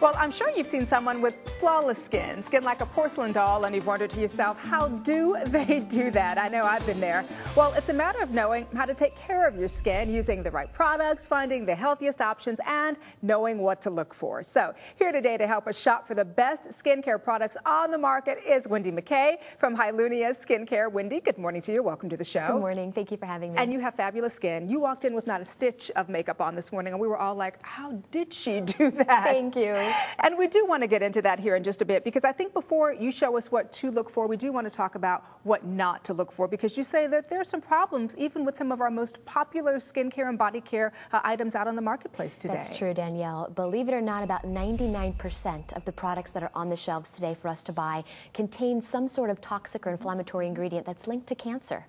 Well, I'm sure you've seen someone with flawless skin like a porcelain doll, and you've wondered to yourself, how do they do that? I know I've been there. Well, it's a matter of knowing how to take care of your skin using the right products, finding the healthiest options, and knowing what to look for. So here today to help us shop for the best skincare products on the market is Wendy McKay from Hylunia Skincare. Wendy, good morning to you. Welcome to the show. Good morning. Thank you for having me. And you have fabulous skin. You walked in with not a stitch of makeup on this morning, and we were all like, how did she do that? Thank you. And we do want to get into that here in just a bit, because I think before you show us what to look for, we do want to talk about what not to look for, because you say that there are some problems even with some of our most popular skincare and body care items out on the marketplace today. That's true, Danielle. Believe it or not, about 99% of the products that are on the shelves today for us to buy contain some sort of toxic or inflammatory ingredient that's linked to cancer.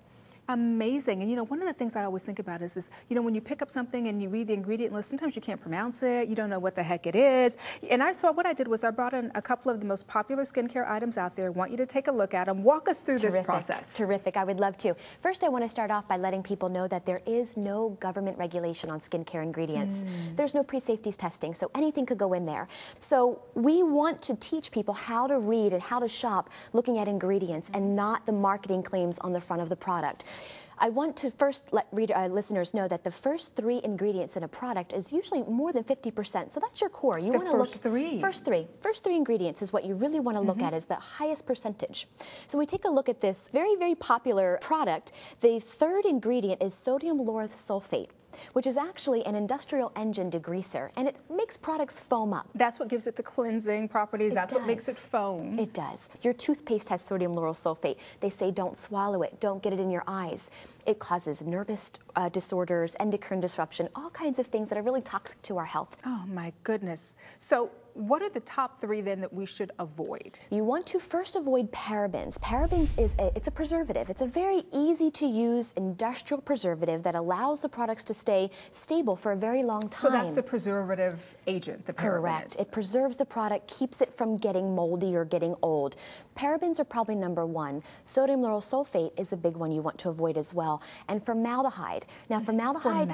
Amazing. And you know, one of the things I always think about is this, you know, when you pick up something and you read the ingredient list, sometimes you can't pronounce it, you don't know what the heck it is. And what I did was I brought in a couple of the most popular skincare items out there. I want you to take a look at them. Walk us through this process. Terrific. I would love to. First, I want to start off by letting people know that there is no government regulation on skincare ingredients. There's no pre-safety testing, so anything could go in there. So we want to teach people how to read and how to shop looking at ingredients and not the marketing claims on the front of the product. I want to first let listeners know that the first 3 ingredients in a product is usually more than 50%. So that's your core. You want to look first three ingredients is what you really want to look at, is the highest percentage. So we take a look at this very, very popular product. The 3rd ingredient is sodium lauryl sulfate, which is actually an industrial engine degreaser, and it makes products foam up. That's what gives it the cleansing properties. That's what makes it foam. It does. Your toothpaste has sodium lauryl sulfate. They say don't swallow it, don't get it in your eyes. It causes nervous disorders, endocrine disruption, all kinds of things that are really toxic to our health. Oh my goodness. So what are the top 3 then that we should avoid? You want to first avoid parabens. Parabens is it's a preservative. It's a very easy to use industrial preservative that allows the products to stay stable for a very long time. So that's a preservative agent, the paraben. Correct. It preserves the product, keeps it from getting moldy or getting old. Parabens are probably number 1. Sodium lauryl sulfate is a big one you want to avoid as well. And formaldehyde. Now formaldehyde?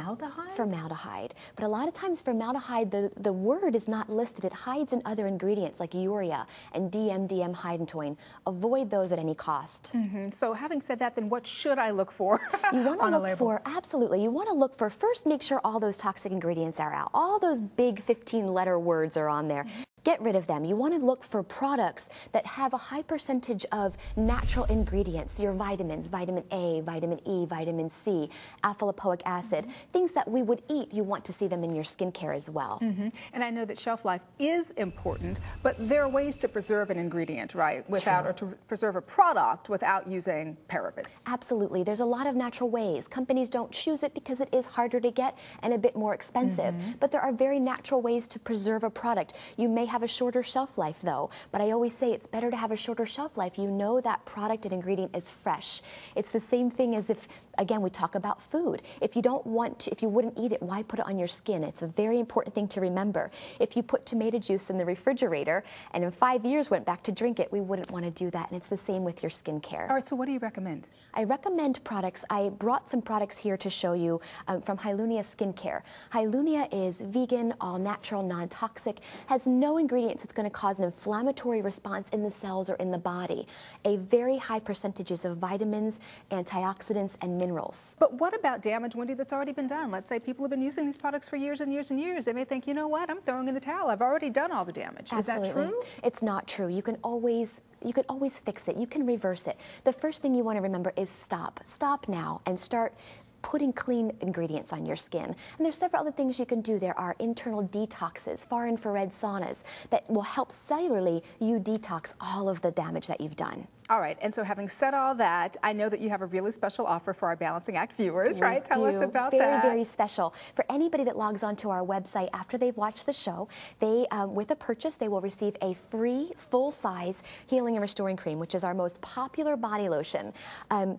Formaldehyde. But a lot of times formaldehyde, the word is not listed. It hides in other ingredients like urea and DMDM hydantoin. Avoid those at any cost. So having said that, then what should I look for you want to on look a label? For, absolutely. You want to look for, first make sure all those toxic ingredients are out. All those big 15-letter words are on there. Get rid of them. You want to look for products that have a high percentage of natural ingredients, your vitamins, vitamin A, vitamin E, vitamin C, alpha-lipoic acid, things that we would eat. You want to see them in your skincare as well. And I know that shelf life is important, but there are ways to preserve an ingredient, right, without, or to preserve a product without using parabens. Absolutely. There's a lot of natural ways. Companies don't choose it because it is harder to get and a bit more expensive, but there are very natural ways to preserve a product. You may have a shorter shelf life though, but I always say it's better to have a shorter shelf life. You know that product and ingredient is fresh. It's the same thing as if, again, we talk about food. If you don't want to, if you wouldn't eat it, why put it on your skin? It's a very important thing to remember. If you put tomato juice in the refrigerator and in 5 years went back to drink it, we wouldn't want to do that, and it's the same with your skincare. All right, so what do you recommend? I recommend products. I brought some products here to show you from Hylunia Skincare. Hylunia is vegan, all natural, non-toxic, has no ingredients that's going to cause an inflammatory response in the cells or in the body. A very high percentages of vitamins, antioxidants, and minerals. But what about damage, Wendy, that's already been done? Let's say people have been using these products for years and years and years. They may think, you know what, I'm throwing in the towel. I've already done all the damage. Absolutely. Is that true? It's not true. You can always fix it. You can reverse it. The first thing you want to remember is stop. Stop now and start putting clean ingredients on your skin. And there's several other things you can do. There are internal detoxes, far infrared saunas that will help cellularly you detox all of the damage that you've done. All right, and so having said all that, I know that you have a really special offer for our Balancing Act viewers, right? Tell us about that. Very, very special. For anybody that logs on to our website after they've watched the show, they, with a purchase, they will receive a free full-size Healing and Restoring Cream, which is our most popular body lotion.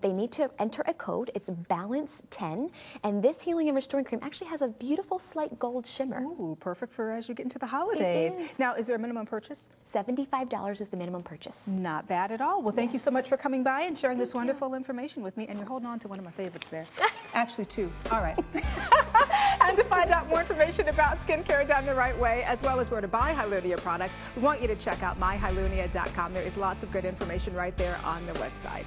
They need to enter a code. It's BALANCE10, and this Healing and Restoring Cream actually has a beautiful slight gold shimmer. Ooh, perfect for as you get into the holidays. It is. Now, is there a minimum purchase? $75 is the minimum purchase. Not bad at all. Well, thank you so much for coming by and sharing this wonderful information with me. And you're holding on to one of my favorites there. Actually, 2. All right. And to find out more information about skincare done the right way, as well as where to buy Hylunia products, we want you to check out myhylunia.com. There is lots of good information right there on the website.